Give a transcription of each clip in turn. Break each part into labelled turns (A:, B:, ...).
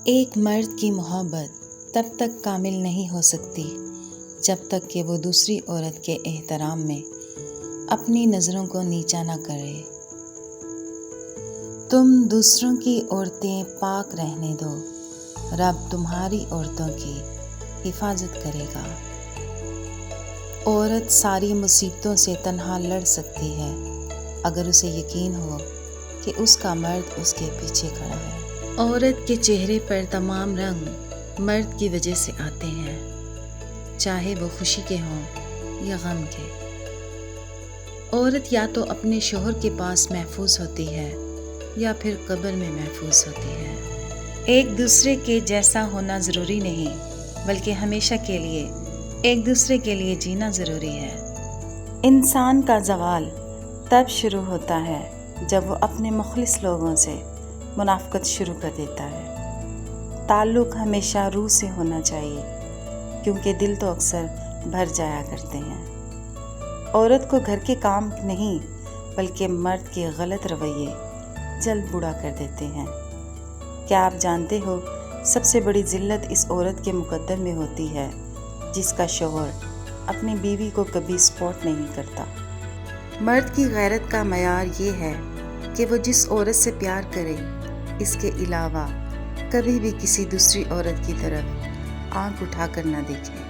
A: ایک مرد کی محبت تب تک کامل نہیں ہو سکتی جب تک کہ وہ دوسری عورت کے احترام میں اپنی نظروں کو نیچا نہ کرے۔ تم دوسروں کی عورتیں پاک رہنے دو، رب تمہاری عورتوں کی حفاظت کرے گا۔ عورت ساری مصیبتوں سے تنہا لڑ سکتی ہے اگر اسے یقین ہو کہ اس کا مرد اس کے پیچھے کھڑا ہے۔ عورت کے چہرے پر تمام رنگ مرد کی وجہ سے آتے ہیں، چاہے وہ خوشی کے ہوں یا غم کے۔ عورت یا تو اپنے شوہر کے پاس محفوظ ہوتی ہے یا پھر قبر میں محفوظ ہوتی ہے۔ ایک دوسرے کے جیسا ہونا ضروری نہیں، بلکہ ہمیشہ کے لیے ایک دوسرے کے لیے جینا ضروری ہے۔ انسان کا زوال تب شروع ہوتا ہے جب وہ اپنے مخلص لوگوں سے منافقت شروع کر دیتا ہے۔ تعلق ہمیشہ روح سے ہونا چاہیے، کیونکہ دل تو اکثر بھر جایا کرتے ہیں۔ عورت کو گھر کے کام نہیں بلکہ مرد کے غلط رویے جلد بوڑھا کر دیتے ہیں۔ کیا آپ جانتے ہو سب سے بڑی ذلت اس عورت کے مقدر میں ہوتی ہے جس کا شوہر اپنی بیوی کو کبھی سپورٹ نہیں کرتا۔ مرد کی غیرت کا معیار یہ ہے کہ وہ جس عورت سے پیار کرے اس کے علاوہ کبھی بھی کسی دوسری عورت کی طرف آنکھ اٹھا کر نہ دیکھے۔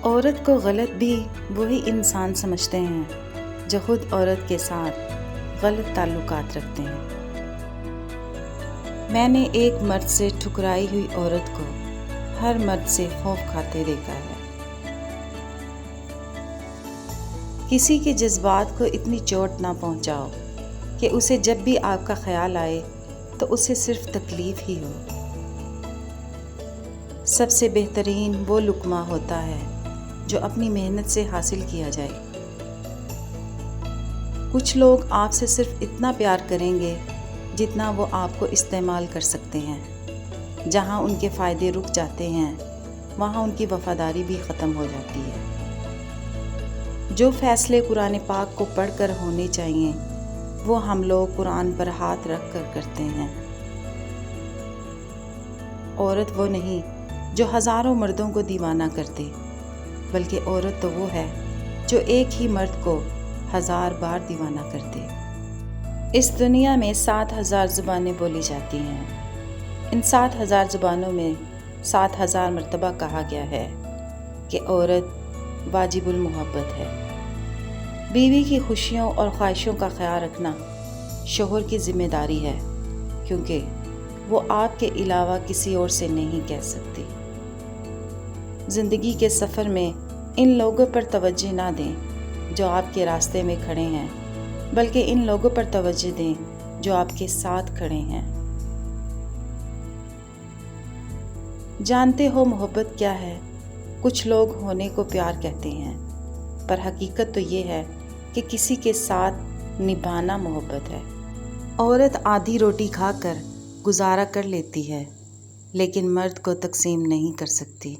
A: عورت کو غلط بھی وہی انسان سمجھتے ہیں جو خود عورت کے ساتھ غلط تعلقات رکھتے ہیں۔ میں نے ایک مرد سے ٹھکرائی ہوئی عورت کو ہر مرد سے خوف کھاتے دیکھا ہے۔ کسی کے جذبات کو اتنی چوٹ نہ پہنچاؤ کہ اسے جب بھی آپ کا خیال آئے تو اسے صرف تکلیف ہی ہو۔ سب سے بہترین وہ لقمہ ہوتا ہے جو اپنی محنت سے حاصل کیا جائے۔ کچھ لوگ آپ سے صرف اتنا پیار کریں گے جتنا وہ آپ کو استعمال کر سکتے ہیں۔ جہاں ان کے فائدے رک جاتے ہیں وہاں ان کی وفاداری بھی ختم ہو جاتی ہے۔ جو فیصلے قرآن پاک کو پڑھ کر ہونے چاہیے وہ ہم لوگ قرآن پر ہاتھ رکھ کر کرتے ہیں۔ عورت وہ نہیں جو ہزاروں مردوں کو دیوانہ کر دے، بلکہ عورت تو وہ ہے جو ایک ہی مرد کو 1000 بار دیوانہ کر دے۔ اس دنیا میں 7000 زبانیں بولی جاتی ہیں۔ ان 7000 زبانوں میں 7000 مرتبہ کہا گیا ہے کہ عورت واجب المحبت ہے۔ بیوی کی خوشیوں اور خواہشوں کا خیال رکھنا شوہر کی ذمہ داری ہے، کیونکہ وہ آپ کے علاوہ کسی اور سے نہیں کہہ سکتی۔ زندگی کے سفر میں ان لوگوں پر توجہ نہ دیں جو آپ کے راستے میں کھڑے ہیں، بلکہ ان لوگوں پر توجہ دیں جو آپ کے ساتھ کھڑے ہیں۔ جانتے ہو محبت کیا ہے؟ کچھ لوگ ہونے کو پیار کہتے ہیں، پر حقیقت تو یہ ہے کہ کسی کے ساتھ نبھانا محبت ہے۔ عورت آدھی روٹی کھا کر گزارا کر لیتی ہے، لیکن مرد کو تقسیم نہیں کر سکتی۔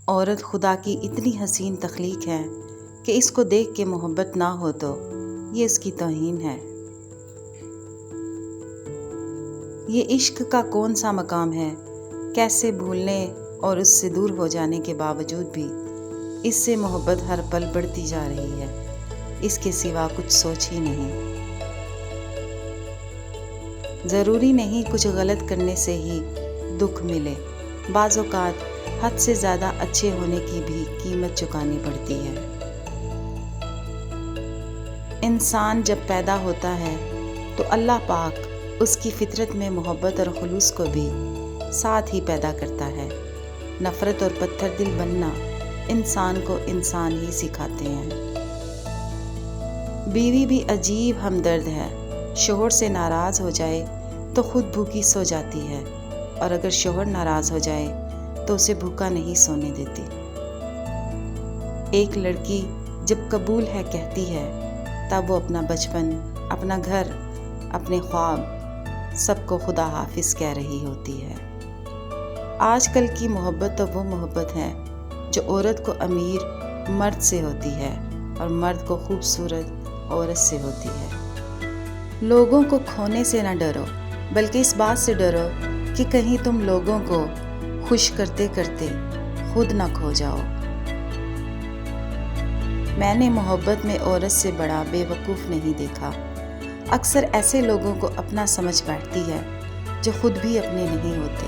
A: عورت خدا کی اتنی حسین تخلیق ہے کہ اس کو دیکھ کے محبت نہ ہو تو یہ اس کی توہین ہے۔ یہ عشق کا کون سا مقام ہے، کیسے بھولنے اور اس سے دور ہو جانے کے باوجود بھی اس سے محبت ہر پل بڑھتی جا رہی ہے۔ اس کے سوا کچھ سوچ ہی نہیں۔ ضروری نہیں کچھ غلط کرنے سے ہی دکھ ملے، بعض اوقات حد سے زیادہ اچھے ہونے کی بھی قیمت چکانی پڑتی ہے۔ انسان جب پیدا ہوتا ہے تو اللہ پاک اس کی فطرت میں محبت اور خلوص کو بھی ساتھ ہی پیدا کرتا ہے۔ نفرت اور پتھر دل بننا انسان کو انسان ہی سکھاتے ہیں۔ بیوی بھی عجیب ہمدرد ہے، شوہر سے ناراض ہو جائے تو خود بھوکی سو جاتی ہے، اور اگر شوہر ناراض ہو جائے تو اسے بھوکا نہیں سونے دیتی۔ ایک لڑکی جب قبول ہے کہتی ہے تب وہ اپنا بچپن، اپنا گھر، اپنے خواب سب کو خدا حافظ کہہ رہی ہوتی ہے۔ آج کل کی محبت تو وہ محبت ہے جو عورت کو امیر مرد سے ہوتی ہے اور مرد کو خوبصورت عورت سے ہوتی ہے۔ لوگوں کو کھونے سے نہ ڈرو، بلکہ اس بات سے ڈرو کہ کہیں تم لوگوں کو خوش کرتے کرتے خود نہ کھو جاؤ۔ میں نے محبت میں عورت سے بڑا بے وقوف نہیں دیکھا۔ اکثر ایسے لوگوں کو اپنا سمجھ بیٹھتی ہے جو خود بھی اپنے نہیں ہوتے۔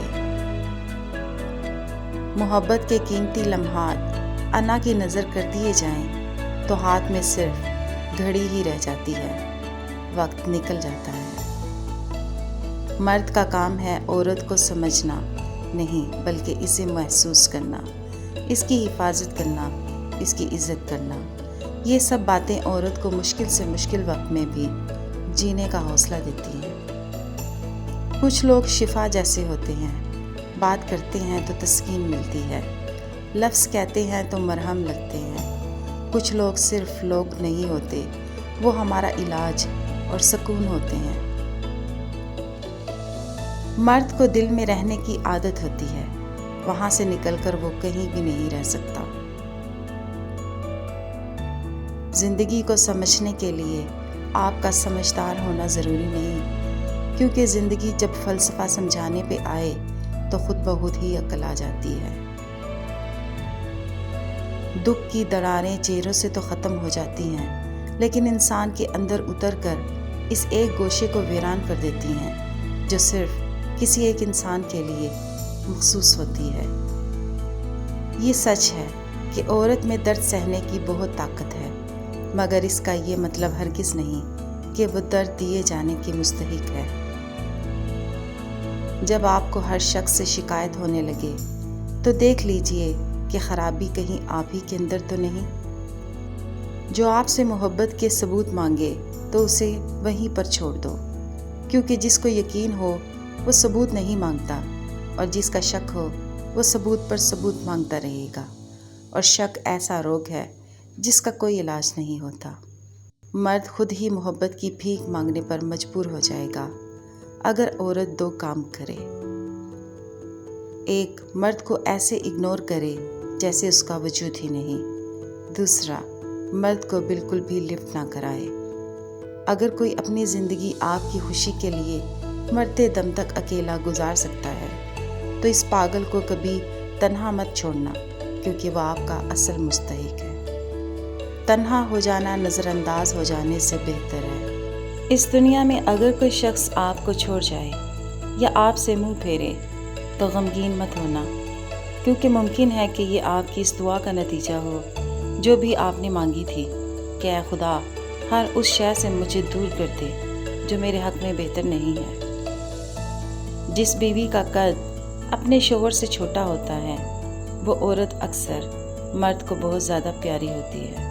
A: محبت کے قیمتی لمحات انا کی نظر کر دیے جائیں تو ہاتھ میں صرف گھڑی ہی رہ جاتی ہے، وقت نکل جاتا ہے۔ مرد کا کام ہے عورت کو سمجھنا نہیں بلکہ اسے محسوس کرنا، اس کی حفاظت کرنا، اس کی عزت کرنا۔ یہ سب باتیں عورت کو مشکل سے مشکل وقت میں بھی جینے کا حوصلہ دیتی ہیں۔ کچھ لوگ شفا جیسے ہوتے ہیں، بات کرتے ہیں تو تسکین ملتی ہے، لفظ کہتے ہیں تو مرہم لگتے ہیں۔ کچھ لوگ صرف لوگ نہیں ہوتے، وہ ہمارا علاج اور سکون ہوتے ہیں۔ مرد کو دل میں رہنے کی عادت ہوتی ہے، وہاں سے نکل کر وہ کہیں بھی نہیں رہ سکتا۔ زندگی کو سمجھنے کے لیے آپ کا سمجھدار ہونا ضروری نہیں، کیونکہ زندگی جب فلسفہ سمجھانے پہ آئے تو خود بخود ہی عقل آ جاتی ہے۔ دکھ کی دراڑیں چہروں سے تو ختم ہو جاتی ہیں، لیکن انسان کے اندر اتر کر اس ایک گوشے کو ویران کر دیتی ہیں جو صرف کسی ایک انسان کے لیے مخصوص ہوتی ہے۔ یہ سچ ہے کہ عورت میں درد سہنے کی بہت طاقت ہے، مگر اس کا یہ مطلب ہرگز نہیں کہ وہ درد دیے جانے کی مستحق ہے۔ جب آپ کو ہر شخص سے شکایت ہونے لگے تو دیکھ لیجئے کہ خرابی کہیں آپ ہی کے اندر تو نہیں۔ جو آپ سے محبت کے ثبوت مانگے تو اسے وہیں پر چھوڑ دو، کیونکہ جس کو یقین ہو وہ ثبوت نہیں مانگتا، اور جس کا شک ہو وہ ثبوت پر ثبوت مانگتا رہے گا، اور شک ایسا روگ ہے جس کا کوئی علاج نہیں ہوتا۔ مرد خود ہی محبت کی بھیک مانگنے پر مجبور ہو جائے گا اگر عورت دو کام کرے: ایک، مرد کو ایسے اگنور کرے جیسے اس کا وجود ہی نہیں، دوسرا، مرد کو بالکل بھی لفٹ نہ کرائے۔ اگر کوئی اپنی زندگی آپ کی خوشی کے لیے مرتے دم تک اکیلا گزار سکتا ہے تو اس پاگل کو کبھی تنہا مت چھوڑنا، کیونکہ وہ آپ کا اصل مستحق ہے۔ تنہا ہو جانا نظر انداز ہو جانے سے بہتر ہے۔ اس دنیا میں اگر کوئی شخص آپ کو چھوڑ جائے یا آپ سے منہ پھیرے تو غمگین مت ہونا، کیونکہ ممکن ہے کہ یہ آپ کی اس دعا کا نتیجہ ہو جو بھی آپ نے مانگی تھی کہ اے خدا، ہر اس شے سے مجھے دور کر دے جو میرے حق میں بہتر نہیں ہے۔ جس بیوی کا قد اپنے شوہر سے چھوٹا ہوتا ہے وہ عورت اکثر مرد کو بہت زیادہ پیاری ہوتی ہے۔